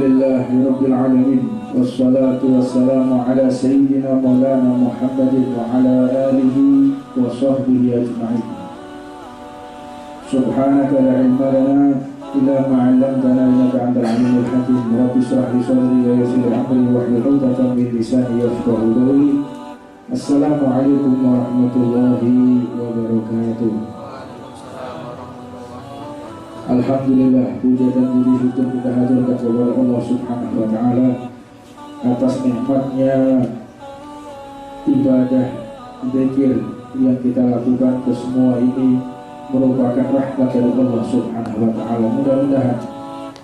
Alhamdulillahirabbil alamin wassalatu wassalamu ala sayyidina maulana Muhammadin wa ala alihi wa sahbihi ajma'in. Subhanaka la ilma lana illa ma 'allamtana innaka antal alimul hakim. Rabbi shrah li sadri wa yassir li amri wahlul 'uqdatam min lisani yafqahu qawli. Assalamu alaikum warahmatullahi wabarakatuh. Alhamdulillah, puja dan puji syukur kita haturkan kepada Allah Subhanahu wa Ta'ala atas nikmatnya ibadah zikir yang kita lakukan. Kesemua ini merupakan rahmat dari Allah Subhanahu wa Ta'ala. Mudah-mudahan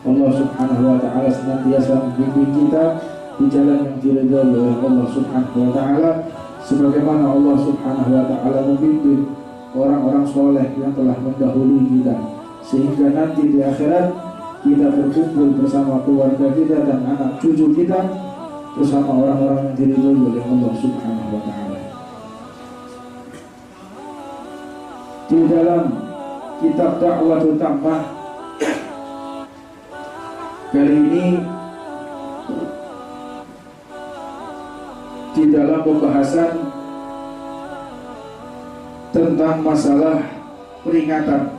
Allah Subhanahu wa Ta'ala senantiasa membimbing kita di jalan yang diridhai oleh Allah Subhanahu wa Ta'ala, sebagaimana Allah Subhanahu wa Ta'ala membimbing orang-orang soleh yang telah mendahului kita, sehingga nanti di akhirat kita berkumpul bersama keluarga kita dan anak cucu kita bersama orang-orang yang diridhai oleh Allah Subhanahu wa Ta'ala. Di dalam kitab Da'watul Tammah kali ini, di dalam pembahasan tentang masalah peringatan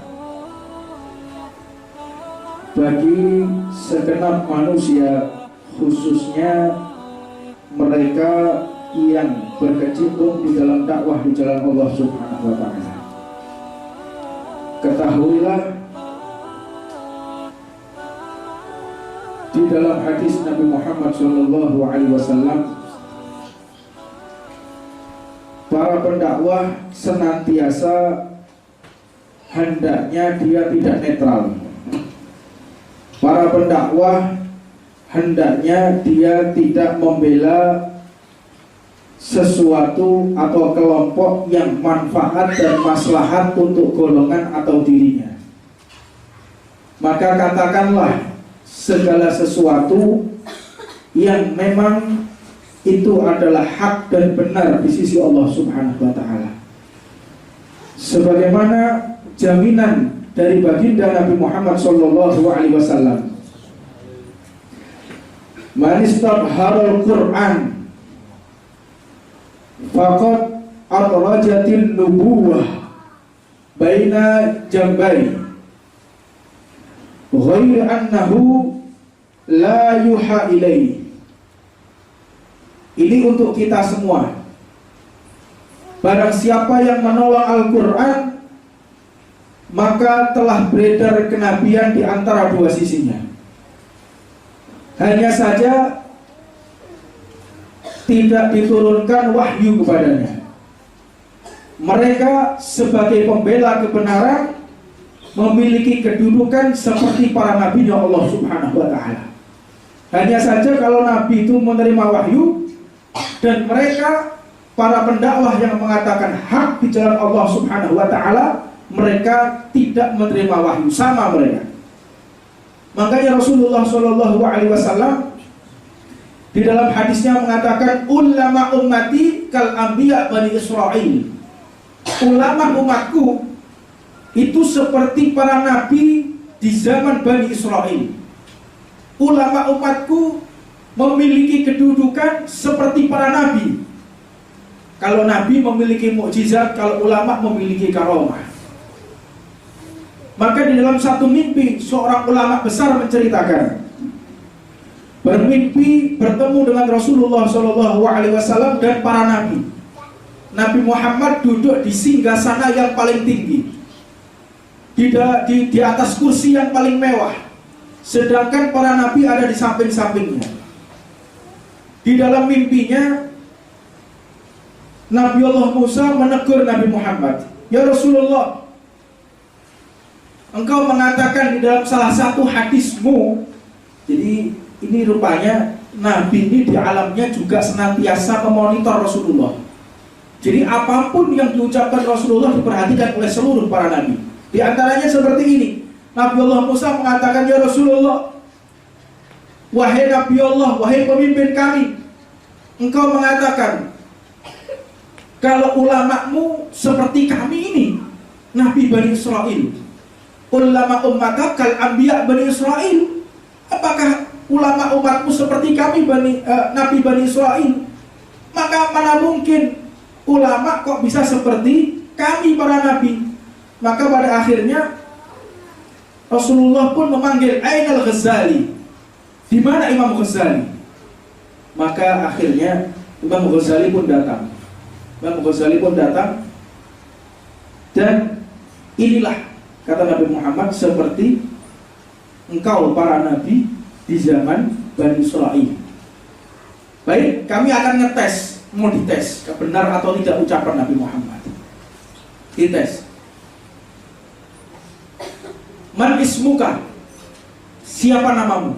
bagi segenap manusia, khususnya mereka yang berkecimpung di dalam dakwah di jalan Allah Subhanahu wa Ta'ala. Ketahuilah, di dalam hadis Nabi Muhammad SAW, para pendakwah senantiasa hendaknya dia tidak netral. Para pendakwah hendaknya dia tidak membela sesuatu atau kelompok yang manfaat dan maslahat untuk golongan atau dirinya. Maka katakanlah segala sesuatu yang memang itu adalah hak dan benar di sisi Allah Subhanahu wa Ta'ala, sebagaimana jaminan dari baginda Nabi Muhammad SAW, man istabharul Qur'an faqad adrajatin nubuwah baina jambai ghair annahu la yuha ilaihi. Ini untuk kita semua. Barang siapa yang menolak Al-Quran, maka telah beredar kenabian di antara dua sisinya. Hanya saja tidak diturunkan wahyu kepadanya. Mereka sebagai pembela kebenaran memiliki kedudukan seperti para nabi Allah Subhanahu wa Ta'ala. Hanya saja kalau nabi itu menerima wahyu, dan mereka para pendakwah yang mengatakan hak di jalan Allah Subhanahu wa Ta'ala, mereka tidak menerima wahyu, sama mereka. Makanya Rasulullah SAW di dalam hadisnya mengatakan, ulama ummati kal anbiya bani Israel. Ulama umatku itu seperti para nabi di zaman Bani Israel. Ulama umatku memiliki kedudukan seperti para nabi. Kalau nabi memiliki mukjizat, kalau ulama memiliki karamah. Maka di dalam satu mimpi, seorang ulama besar menceritakan, bermimpi bertemu dengan Rasulullah SAW dan para nabi. Nabi Muhammad duduk di singgasana yang paling tinggi, di atas kursi yang paling mewah, sedangkan para nabi ada di samping-sampingnya. Di dalam mimpinya, Nabi Allah Musa menegur Nabi Muhammad, ya Rasulullah, engkau mengatakan di dalam salah satu hadismu. Jadi ini rupanya Nabi ini di alamnya juga senantiasa memonitor Rasulullah. Jadi apapun yang diucapkan Rasulullah diperhatikan oleh seluruh para nabi. Di antaranya seperti ini, Nabi Allah Musa mengatakan, ya Rasulullah, wahai Nabi Allah, wahai pemimpin kami, engkau mengatakan kalau ulamamu seperti kami ini, Nabi Bani Israel. Ulama ummatak kal anbiya Bani Israel. Apakah ulama umatmu seperti kami Nabi Bani Israel, maka mana mungkin ulama kok bisa seperti kami para nabi. Maka pada akhirnya Rasulullah pun memanggil Ainal Ghazali, di mana Imam Ghazali? Maka akhirnya Imam Ghazali pun datang. Dan inilah kata Nabi Muhammad, seperti engkau para nabi di zaman Bani Israel. Baik, kami akan ngetes, mau dites benar atau tidak ucapan Nabi Muhammad. Dites. Man ismuka? Siapa namamu?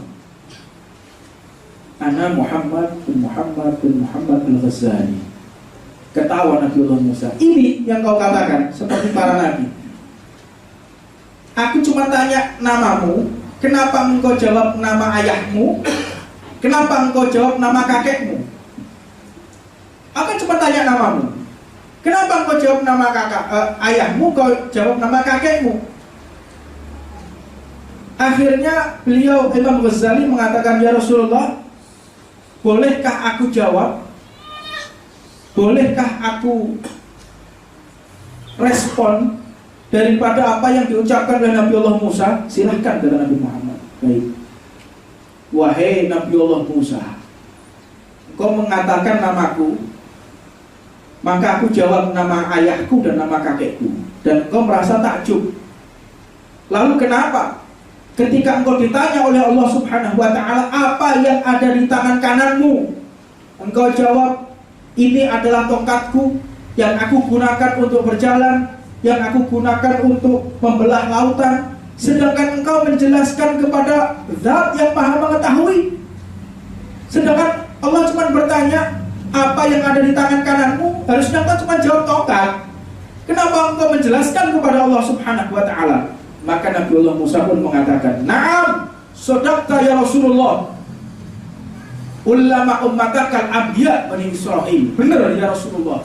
Ana Muhammad bin Muhammad al-Ghazali. Ketawa Nabiullah Musa, ini yang kau katakan seperti para nabi. Aku cuma tanya namamu, kenapa engkau jawab nama ayahmu? Kenapa engkau jawab nama kakekmu? Aku cuma tanya namamu, kenapa engkau jawab nama ayahmu, kau jawab nama kakekmu? Akhirnya beliau Imam Ghazali mengatakan, ya Rasulullah, bolehkah aku jawab? Bolehkah aku respon daripada apa yang diucapkan oleh Nabiullah Musa? Silahkan, kata Nabi Muhammad. Baik. Wahai Nabiullah Musa, kau mengatakan namaku, maka aku jawab nama ayahku dan nama kakekku, dan kau merasa takjub. Lalu kenapa ketika engkau ditanya oleh Allah Subhanahu wa ta'ala, apa yang ada di tangan kananmu, engkau jawab, ini adalah tongkatku yang aku gunakan untuk berjalan, yang aku gunakan untuk membelah lautan. Sedangkan engkau menjelaskan kepada Zat yang Maha Mengetahui. Sedangkan Allah cuma bertanya, apa yang ada di tangan kananmu? Harusnya engkau cuma jawab tongkat. Kenapa engkau menjelaskan kepada Allah Subhanahu wa ta'ala? Maka Nabiullah Musa pun mengatakan, Naam, sodaqta ya Rasulullah, ulama ummatakal anbiya Bani Israel. Benar ya Rasulullah,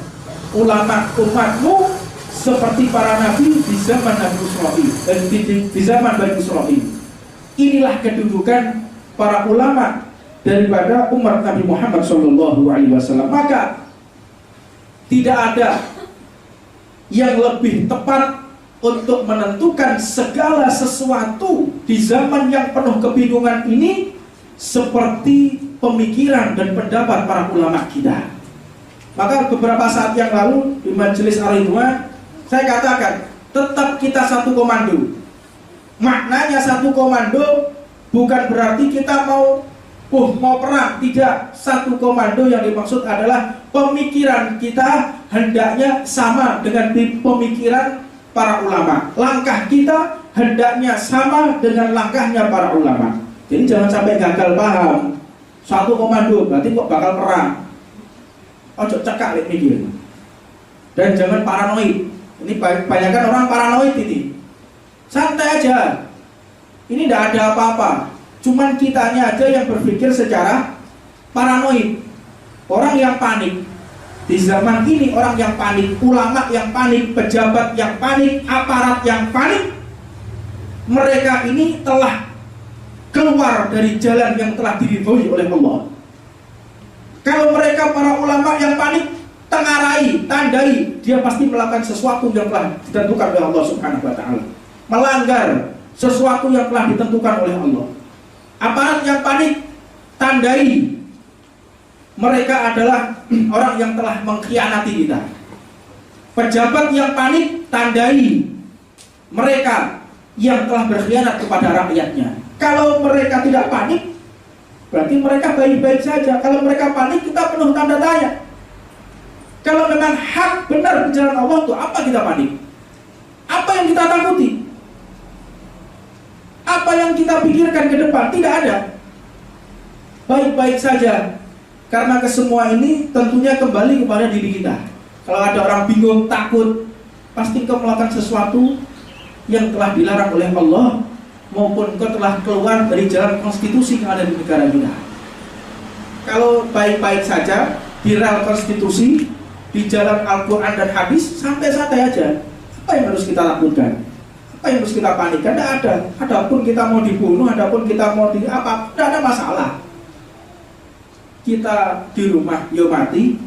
ulama umatmu seperti para nabi di zaman Nabi Israel dan di zaman Bani Israel. Inilah kedudukan para ulama daripada umat Nabi Muhammad SAW. Maka tidak ada yang lebih tepat untuk menentukan segala sesuatu di zaman yang penuh kebingungan ini seperti pemikiran dan pendapat para ulama kita. Maka beberapa saat yang lalu di majelis Ar-Ridwan saya katakan, tetap kita satu komando. Maknanya satu komando bukan berarti kita mau perang, tidak. Satu komando yang dimaksud adalah pemikiran kita hendaknya sama dengan pemikiran para ulama. Langkah kita hendaknya sama dengan langkahnya para ulama. Jadi jangan sampai gagal paham. Satu komando berarti kok bakal perang. Ojo cekak lek mikir. Dan jangan paranoid. Ini banyakkan orang paranoid ini. Santai aja. Ini tidak ada apa-apa. Cuman kitanya aja yang berpikir secara paranoid. Orang yang panik. Di zaman ini orang yang panik, ulama yang panik, pejabat yang panik, aparat yang panik. Mereka ini telah keluar dari jalan yang telah diridhoi oleh Allah. Kalau mereka para ulama yang panik, tengarai, tandai, dia pasti melakukan sesuatu yang telah ditentukan oleh Allah Subhanahu wa ta'ala, melanggar sesuatu yang telah ditentukan oleh Allah. Aparat yang panik, tandai, mereka adalah orang yang telah mengkhianati kita. Pejabat yang panik, tandai, mereka yang telah berkhianat kepada rakyatnya. Kalau mereka tidak panik, berarti mereka baik-baik saja. Kalau mereka panik, kita penuh tanda tanya. Kalau memang hak benar di jalan Allah itu, apa kita panik? Apa yang kita takuti? Apa yang kita pikirkan ke depan? Tidak ada. Baik-baik saja. Karena kesemua ini tentunya kembali kepada diri kita. Kalau ada orang bingung, takut, pasti kau melakukan sesuatu yang telah dilarang oleh Allah, maupun kau telah keluar dari jalan konstitusi yang ada di negara kita. Kalau baik-baik saja di rel konstitusi, di jalan Al-Quran dan hadis, santai-santai aja. Apa yang harus kita lakukan? Apa yang harus kita panikkan? Tidak ada. Adapun kita mau dibunuh, adapun kita mau di apa, tidak ada masalah. Kita di rumah ya mati,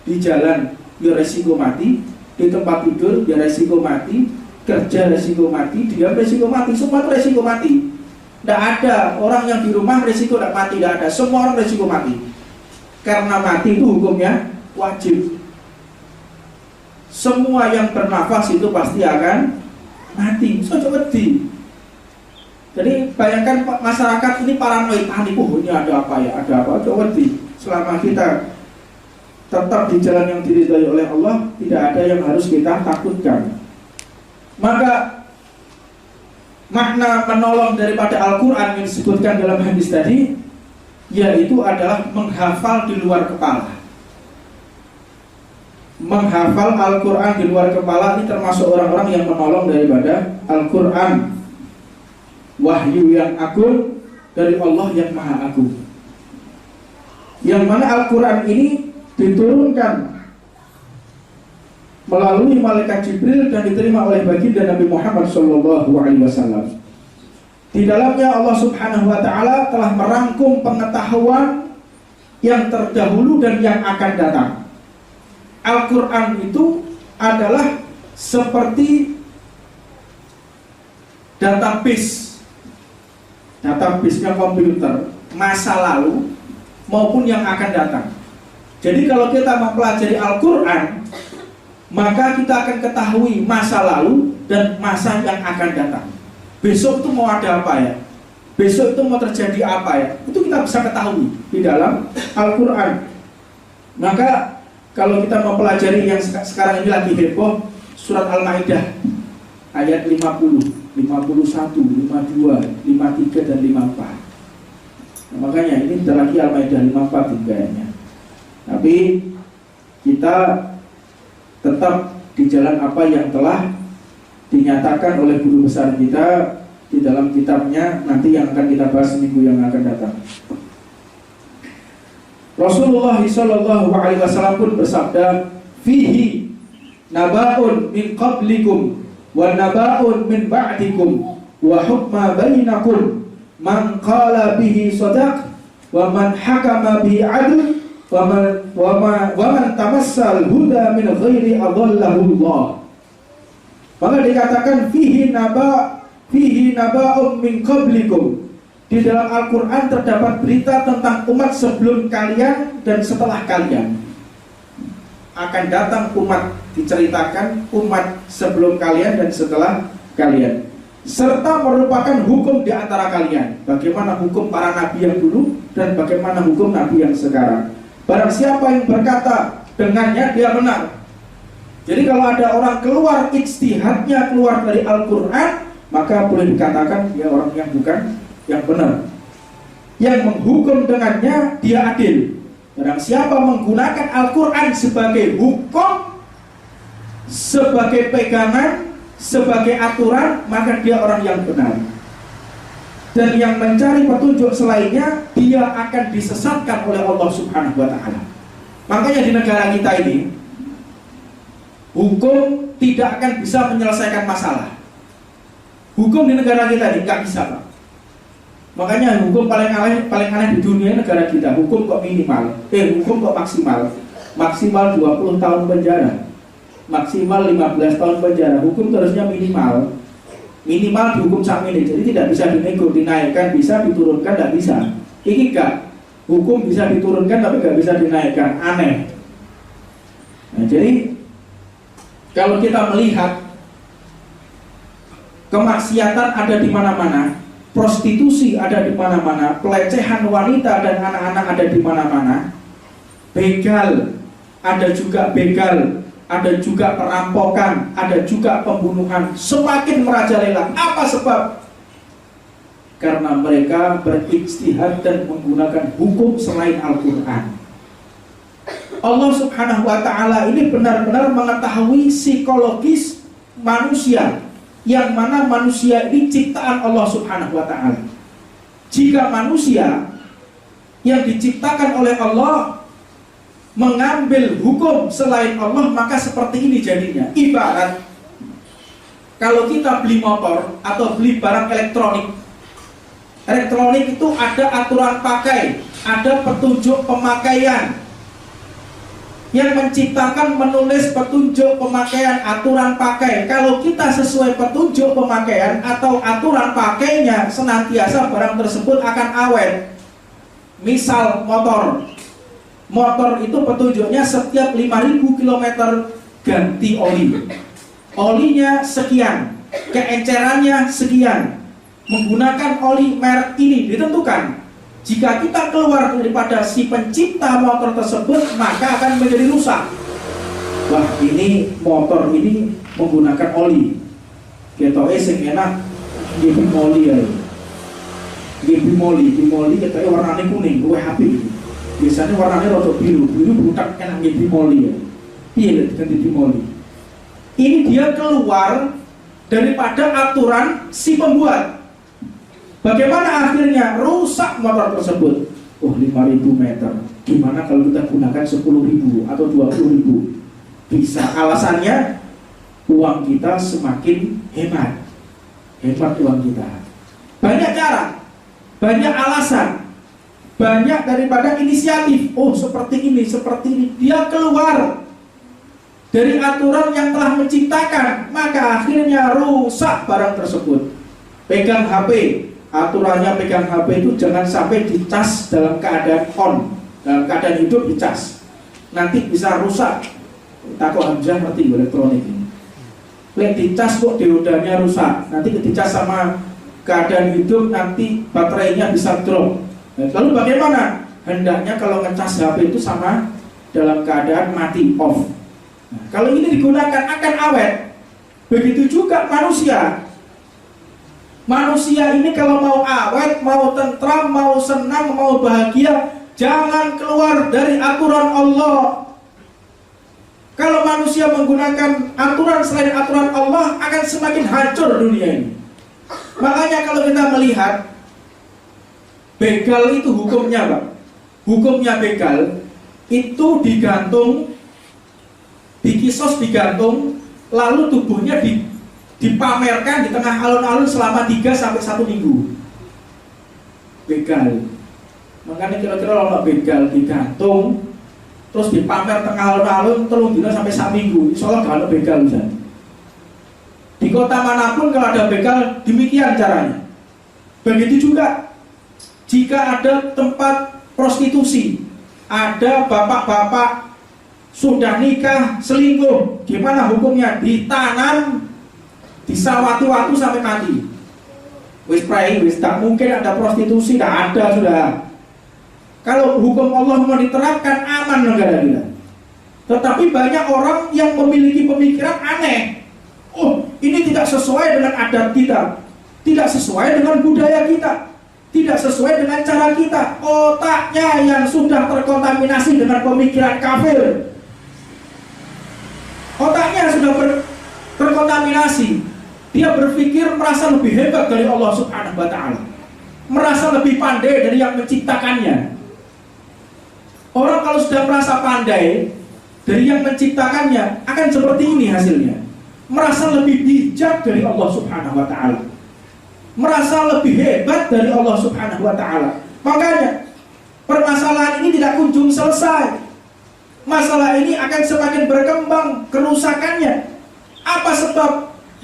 di jalan ya resiko mati, di tempat tidur ya resiko mati, kerja resiko mati, diam resiko mati, semua itu resiko mati. Tidak ada orang yang di rumah resiko tidak mati, tidak ada. Semua orang resiko mati. Karena mati itu hukumnya wajib. Semua yang bernafas itu pasti akan mati. Sojo wedi. Jadi bayangkan masyarakat ini paranoid, panik, ini ada apa ya, ada apa, sojo wedi. Selama kita tetap di jalan yang diridhai oleh Allah, tidak ada yang harus kita takutkan. Maka makna menolong daripada Al-Quran yang disebutkan dalam hadis tadi, yaitu adalah menghafal di luar kepala. Menghafal Al-Quran di luar kepala ini termasuk orang-orang yang menolong daripada Al-Quran, wahyu yang agung dari Allah yang maha agung, yang mana Al-Quran ini diturunkan melalui malaikat Jibril dan diterima oleh baginda Nabi Muhammad SAW. Di dalamnya Allah Subhanahu wa Ta'ala telah merangkum pengetahuan yang terdahulu dan yang akan datang. Al-Quran itu adalah seperti database-nya komputer masa lalu maupun yang akan datang. Jadi kalau kita mempelajari Al-Quran, maka kita akan ketahui masa lalu dan masa yang akan datang. Besok itu mau ada apa ya? Besok itu mau terjadi apa ya? Itu kita bisa ketahui di dalam Al-Quran. Maka kalau kita mempelajari yang sekarang ini lagi heboh, surat Al-Maidah ayat 50, 51, 52, 53 dan 54. Nah, makanya ini bentar lagi Al-Maidah 54 kayaknya. Tapi kita tetap di jalan apa yang telah dinyatakan oleh guru besar kita di dalam kitabnya nanti yang akan kita bahas minggu yang akan datang. Rasulullah SAW pun bersabda, fihi naba'un min qablikum wa naba'un min ba'dikum wa hukma bainakum man qala bihi sadaq wa man hakama bihi adl wa man tamassal huda min ghairi adallahu Allah. Maka dikatakan fihi naba'un min qablikum. Di dalam Al-Quran terdapat berita tentang umat sebelum kalian dan setelah kalian. Akan datang umat, diceritakan umat sebelum kalian dan setelah kalian, serta merupakan hukum di antara kalian. Bagaimana hukum para nabi yang dulu dan bagaimana hukum nabi yang sekarang. Barang siapa yang berkata dengannya, dia benar. Jadi kalau ada orang keluar ijtihadnya keluar dari Al-Quran, maka boleh dikatakan dia orang yang bukan yang benar. Yang menghukum dengannya, dia adil. Barang siapa menggunakan Al-Quran sebagai hukum, sebagai pegangan, sebagai aturan, maka dia orang yang benar. Dan yang mencari petunjuk selainnya, dia akan disesatkan oleh Allah Subhanahu wa Ta'ala. Makanya di negara kita ini, hukum tidak akan bisa menyelesaikan masalah. Hukum di negara kita ini nggak bisa, Pak. Makanya hukum paling aneh di dunia negara kita, hukum kok minimal, hukum kok maksimal 20 tahun penjara, maksimal 15 tahun penjara. Hukum harusnya minimal dihukum sama ini. Jadi tidak bisa dinego, dinaikkan, bisa diturunkan, tidak bisa. Ini enggak, hukum bisa diturunkan tapi nggak bisa dinaikkan, aneh. Nah, jadi kalau kita melihat kemaksiatan ada di mana-mana, prostitusi ada di mana-mana, pelecehan wanita dan anak-anak ada di mana-mana, begal, ada juga perampokan, ada juga pembunuhan, semakin merajalela. Apa sebab? Karena mereka berijtihad dan menggunakan hukum selain Al-Quran. Allah Subhanahu wa Ta'ala ini benar-benar mengetahui psikologis manusia, yang mana manusia ini ciptaan Allah Subhanahu wa Ta'ala. Jika manusia yang diciptakan oleh Allah mengambil hukum selain Allah, maka seperti ini jadinya. Ibarat kalau kita beli motor atau beli barang elektronik itu ada aturan pakai, ada petunjuk pemakaian. Yang menciptakan menulis petunjuk pemakaian, aturan pakai. Kalau kita sesuai petunjuk pemakaian atau aturan pakainya, senantiasa barang tersebut akan awet. Misal motor itu petunjuknya setiap 5.000 km ganti oli. Olinya sekian, keencerannya sekian, menggunakan oli merek ini ditentukan. Jika kita keluar daripada si pencipta motor tersebut, maka akan menjadi rusak. Wah, ini motor ini menggunakan oli. Ketoke sing enak nggih bimoli ya. Nggih bimoli ketoke warnane kuning, luwih apik. Biasanya warnanya rada biru butak enak nggih bimoli ya. Piye lek ganti bimoli? Ini dia keluar daripada aturan si pembuat. Bagaimana akhirnya rusak motor tersebut? 5.000 meter. Gimana kalau kita gunakan 10.000 atau 20.000? Bisa. Alasannya uang kita semakin hemat uang kita. Banyak cara, banyak alasan, banyak daripada inisiatif. Seperti ini. Dia keluar dari aturan yang telah menciptakan, maka akhirnya rusak barang tersebut. Pegang HP, aturannya pegang HP itu jangan sampai dicas dalam keadaan on, dalam keadaan hidup dicas, nanti bisa rusak. Takut Hamzah ngerti elektronik ini. Lek dicas kok diodanya rusak, nanti dicas sama keadaan hidup nanti baterainya bisa drop. Lalu bagaimana? Hendaknya kalau ngecas HP itu sama dalam keadaan mati, off. Kalau ini digunakan akan awet. Begitu juga manusia. Manusia ini kalau mau awet, mau tentram, mau senang, mau bahagia, jangan keluar dari aturan Allah. Kalau manusia menggunakan aturan selain aturan Allah, akan semakin hancur dunia ini. Makanya kalau kita melihat begal itu hukumnya, Pak. Hukumnya begal itu digantung, dikisos digantung, lalu tubuhnya dipamerkan di tengah alun-alun selama 3-1 minggu. Begal. Makanya kira-kira kalau begal digantung terus dipamer tengah alun-alun 3 dina sampai 1 minggu, insyaallah gak ada begal misalnya. Di kota manapun kalau ada begal demikian caranya. Begitu juga jika ada tempat prostitusi, ada bapak-bapak sudah nikah selingkuh, gimana hukumnya? Ditanam, disawati-wati sampai mati. Wis pray, wis tak mungkin ada prostitusi, tidak ada sudah. Kalau hukum Allah mau diterapkan aman negara kita. Tetapi banyak orang yang memiliki pemikiran aneh. Ini tidak sesuai dengan adat kita, tidak sesuai dengan budaya kita, tidak sesuai dengan cara kita. Otaknya yang sudah terkontaminasi dengan pemikiran kafir, otaknya sudah terkontaminasi. Dia berpikir merasa lebih hebat dari Allah Subhanahu wa ta'ala, merasa lebih pandai dari yang menciptakannya. Orang kalau sudah merasa pandai dari yang menciptakannya, akan seperti ini hasilnya. Merasa lebih bijak dari Allah Subhanahu wa ta'ala, merasa lebih hebat dari Allah Subhanahu wa ta'ala. Makanya permasalahan ini tidak kunjung selesai. Masalah ini akan semakin berkembang kerusakannya. Apa sebab?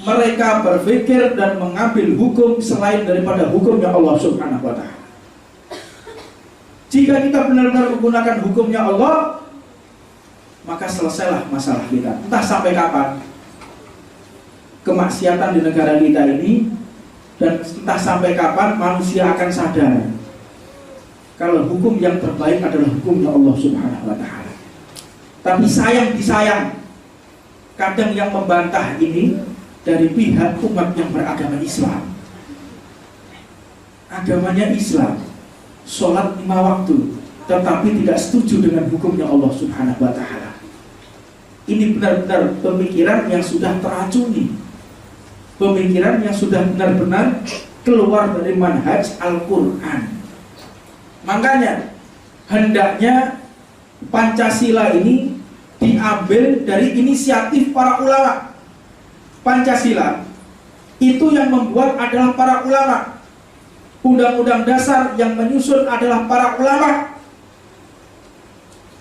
Mereka berpikir dan mengambil hukum selain daripada hukumnya Allah Subhanahu wa ta'ala. Jika kita benar-benar menggunakan hukumnya Allah, maka selesailah masalah kita. Entah sampai kapan kemaksiatan di negara kita ini, dan entah sampai kapan manusia akan sadar kalau hukum yang terbaik adalah hukumnya Allah Subhanahu wa ta'ala. Tapi disayang, kadang yang membantah ini dari pihak umat yang beragama Islam. Agamanya Islam, sholat 5 waktu, tetapi tidak setuju dengan hukumnya Allah Subhanahu wa ta'ala. Ini benar-benar pemikiran yang sudah teracuni, pemikiran yang sudah benar-benar keluar dari manhaj Al-Quran. Makanya hendaknya Pancasila ini diambil dari inisiatif para ulama. Pancasila itu yang membuat adalah para ulama. Undang-undang dasar yang menyusun adalah para ulama,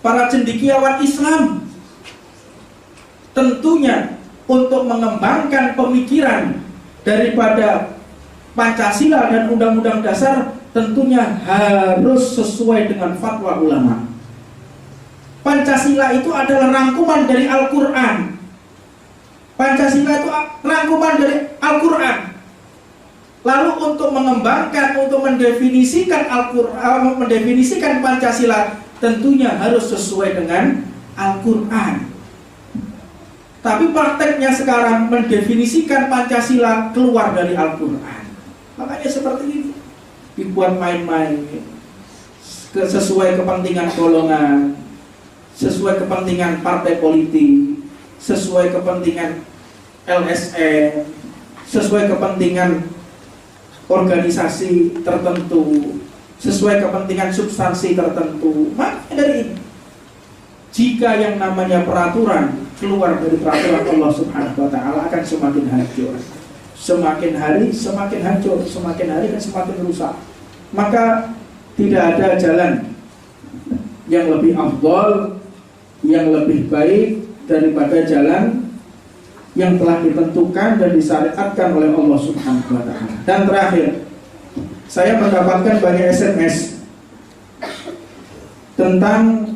para cendekiawan Islam. Tentunya untuk mengembangkan pemikiran daripada Pancasila dan undang-undang dasar tentunya harus sesuai dengan fatwa ulama. Pancasila itu adalah rangkuman dari Al-Quran. Pancasila itu rangkuman dari Al-Quran. Lalu untuk mengembangkan, untuk mendefinisikan Al-Quran, mendefinisikan Pancasila tentunya harus sesuai dengan Al-Quran. Tapi prakteknya sekarang mendefinisikan Pancasila keluar dari Al-Quran. Makanya seperti ini, dibuat main-main, sesuai kepentingan golongan, sesuai kepentingan partai politik, sesuai kepentingan LSM, sesuai kepentingan organisasi tertentu, sesuai kepentingan substansi tertentu. Makanya dari ini, jika yang namanya peraturan keluar dari peraturan Allah Subhanahu wa Ta'ala akan semakin hancur. Semakin hari semakin hancur, semakin hari dan semakin rusak. Maka tidak ada jalan yang lebih afdal, yang lebih baik daripada jalan yang telah ditentukan dan disyariatkan oleh Allah Subhanahu wa Ta'ala. Dan terakhir, saya mendapatkan banyak SMS tentang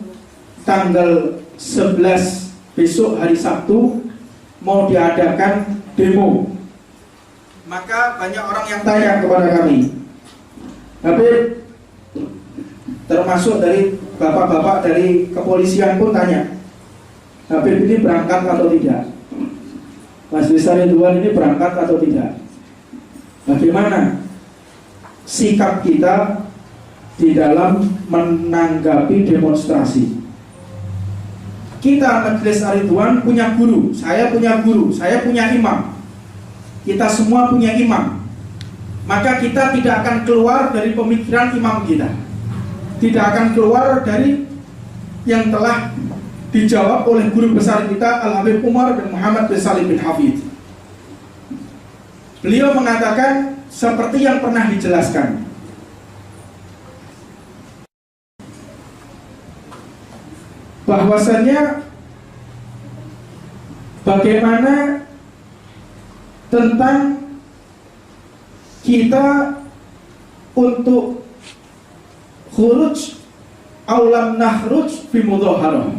tanggal 11 besok hari Sabtu mau diadakan demo. Maka banyak orang yang tanya kepada kami, Habib, termasuk dari bapak-bapak dari kepolisian pun tanya, Habib ini berangkat atau tidak? Mas Besar Ridwan ini berangkat atau tidak? Bagaimana sikap kita di dalam menanggapi demonstrasi? Kita Majelis Ar-Ridwan punya guru, saya punya guru, saya punya imam. Kita semua punya imam. Maka kita tidak akan keluar dari pemikiran imam kita. Tidak akan keluar dari yang telah dijawab oleh guru besar kita Al-Habib Umar bin Muhammad bin Salim bin Hafidh. Beliau mengatakan seperti yang pernah dijelaskan, bahwasannya bagaimana tentang kita untuk khuruj aulam nahruj fi mudhaharah,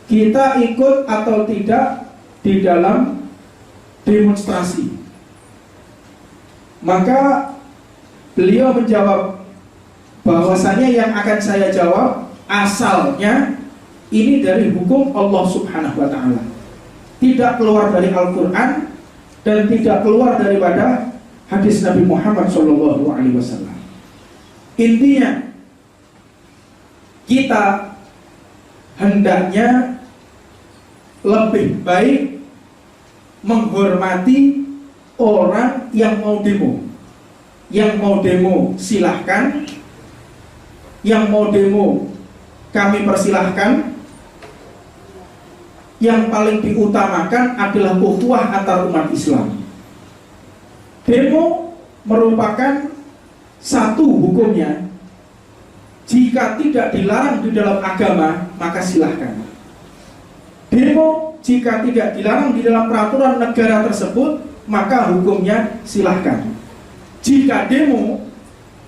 kita ikut atau tidak di dalam demonstrasi. Maka beliau menjawab bahwasanya yang akan saya jawab asalnya ini dari hukum Allah Subhanahu wa Ta'ala, tidak keluar dari Al-Quran dan tidak keluar daripada hadis Nabi Muhammad SAW. Intinya kita hendaknya lebih baik menghormati orang yang mau demo. Yang mau demo silahkan, yang mau demo kami persilahkan. Yang paling diutamakan adalah ukhuwah antar umat Islam. Demo merupakan satu hukumnya, jika tidak dilarang di dalam agama maka silahkan. Demo jika tidak dilarang di dalam peraturan negara tersebut maka hukumnya silahkan. Jika demo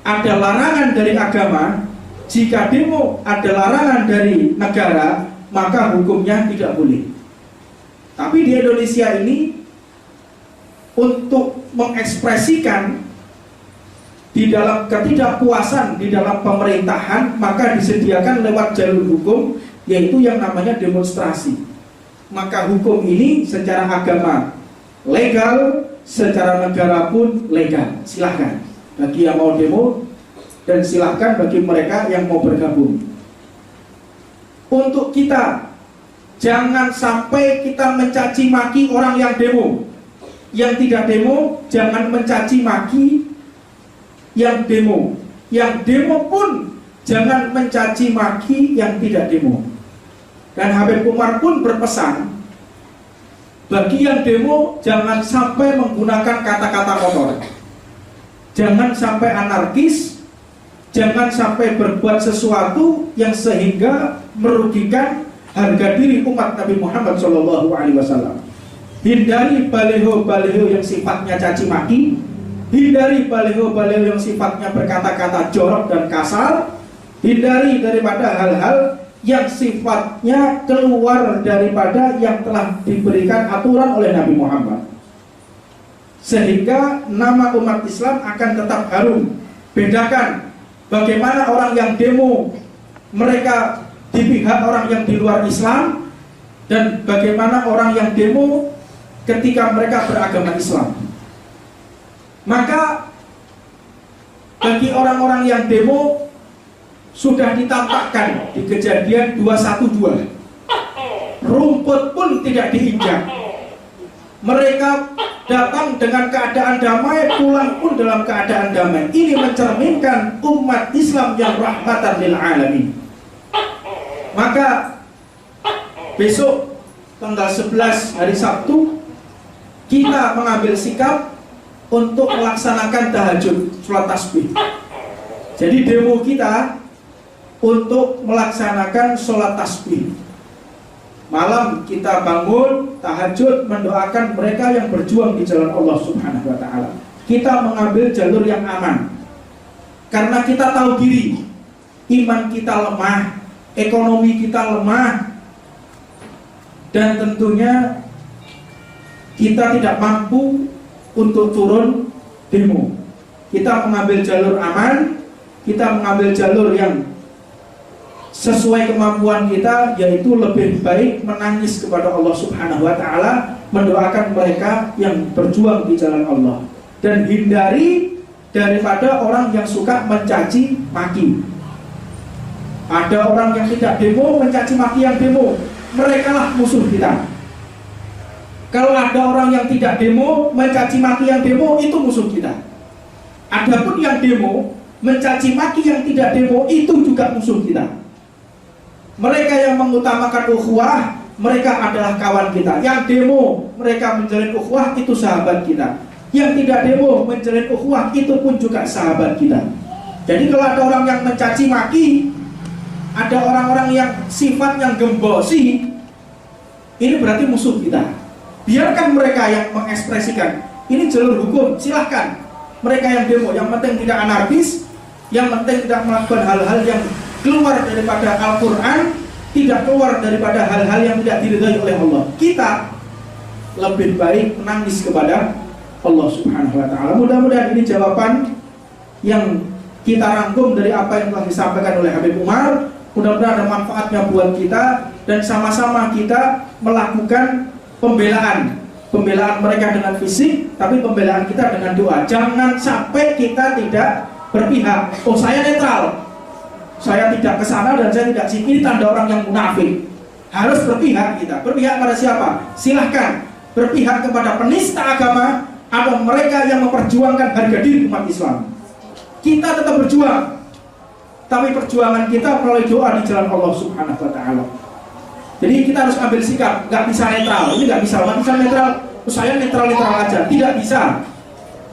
ada larangan dari agama, jika demo ada larangan dari negara, maka hukumnya tidak boleh. Tapi di Indonesia ini untuk mengekspresikan di dalam ketidakpuasan di dalam pemerintahan, maka disediakan lewat jalur hukum, yaitu yang namanya demonstrasi. Maka hukum ini secara agama legal, secara negara pun legal. Silahkan bagi yang mau demo, dan silahkan bagi mereka yang mau bergabung. Untuk kita, jangan sampai kita mencaci maki orang yang demo. Yang tidak demo, jangan mencaci maki yang demo. Yang demo pun jangan mencaci maki yang tidak demo. Dan Habib Umar pun berpesan, Bagi yang demo, jangan sampai menggunakan kata-kata kotor, jangan sampai anarkis, jangan sampai berbuat sesuatu yang sehingga merugikan harga diri umat Nabi Muhammad SAW. Hindari baliho-baliho yang sifatnya caci maki, hindari baliho-baliho yang sifatnya berkata-kata jorok dan kasar, hindari daripada hal-hal yang sifatnya keluar daripada yang telah diberikan aturan oleh Nabi Muhammad, sehingga nama umat Islam akan tetap harum. Bedakan bagaimana orang yang demo mereka di pihak orang yang di luar Islam, dan bagaimana orang yang demo ketika mereka beragama Islam. Maka bagi orang-orang yang demo sudah ditampakkan di kejadian 212, rumput pun tidak diinjak, mereka datang dengan keadaan damai, pulang pun dalam keadaan damai. Ini mencerminkan umat Islam yang rahmatan lil alamin. Maka besok tanggal 11 hari Sabtu kita mengambil sikap untuk melaksanakan tahajud, sholat tasbih. Jadi demo kita untuk melaksanakan sholat tasbih. Malam kita bangun tahajud mendoakan mereka yang berjuang di jalan Allah Subhanahu wa taala. Kita mengambil jalur yang aman. Karena kita tahu diri, iman kita lemah, ekonomi kita lemah, dan tentunya kita tidak mampu untuk turun demo. Kita mengambil jalur aman, kita mengambil jalur yang sesuai kemampuan kita, yaitu lebih baik menangis kepada Allah Subhanahu wa taala, mendoakan mereka yang berjuang di jalan Allah, dan hindari daripada orang yang suka mencaci maki. Ada orang yang tidak demo mencaci maki yang demo, mereka lah musuh kita. Kalau ada orang yang tidak demo mencaci maki yang demo, itu musuh kita. Adapun yang demo mencaci maki yang tidak demo, itu juga musuh kita. Mereka yang mengutamakan ukhuwah, mereka adalah kawan kita. Yang demo, mereka menjalin ukhuwah, itu sahabat kita. Yang tidak demo menjalin ukhuwah, itu pun juga sahabat kita. Jadi kalau ada orang yang mencaci maki, ada orang-orang yang sifat yang gembosi, ini berarti musuh kita. Biarkan mereka yang mengekspresikan. Ini jalur hukum, silahkan. Mereka yang demo, yang penting tidak anarkis, yang penting tidak melakukan hal-hal yang keluar daripada Al-Quran, tidak keluar daripada hal-hal yang tidak diridhai oleh Allah. Kita lebih baik menangis kepada Allah Subhanahu wa taala. Mudah-mudahan ini jawaban yang kita rangkum dari apa yang telah disampaikan oleh Habib Umar. Mudah-mudahan ada manfaatnya buat kita, dan sama-sama kita melakukan pembelaan mereka dengan fisik, tapi pembelaan kita dengan doa. Jangan sampai kita tidak berpihak. Oh, saya netral, saya tidak ke sana dan saya tidak sini, tanda orang yang munafik. Harus berpihak kita. Berpihak pada siapa? Silahkan berpihak kepada penista agama atau mereka yang memperjuangkan harga diri umat Islam. Kita tetap berjuang, tapi perjuangan kita melalui doa di jalan Allah Subhanahu wa taala. Jadi kita harus ambil sikap, nggak bisa netral. Ini nggak bisa netral. Saya netral aja, tidak bisa.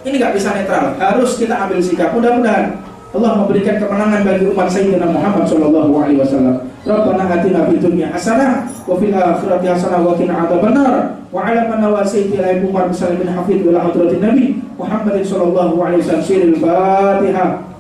Ini nggak bisa netral. Harus kita ambil sikap. Mudah-mudahan Allah memberikan kemenangan bagi umat Sayyidina Muhammad sallallahu alaihi wasallam. Rabbana atina fid dunya hasanah wa fil akhirati hasanah wa qina adzabannar. Wa 'ala man nawasiti ilaihi Umar bin Hafid wa hadratin Nabi Muhammad sallallahu alaihi wasallam. Siril Fatihah.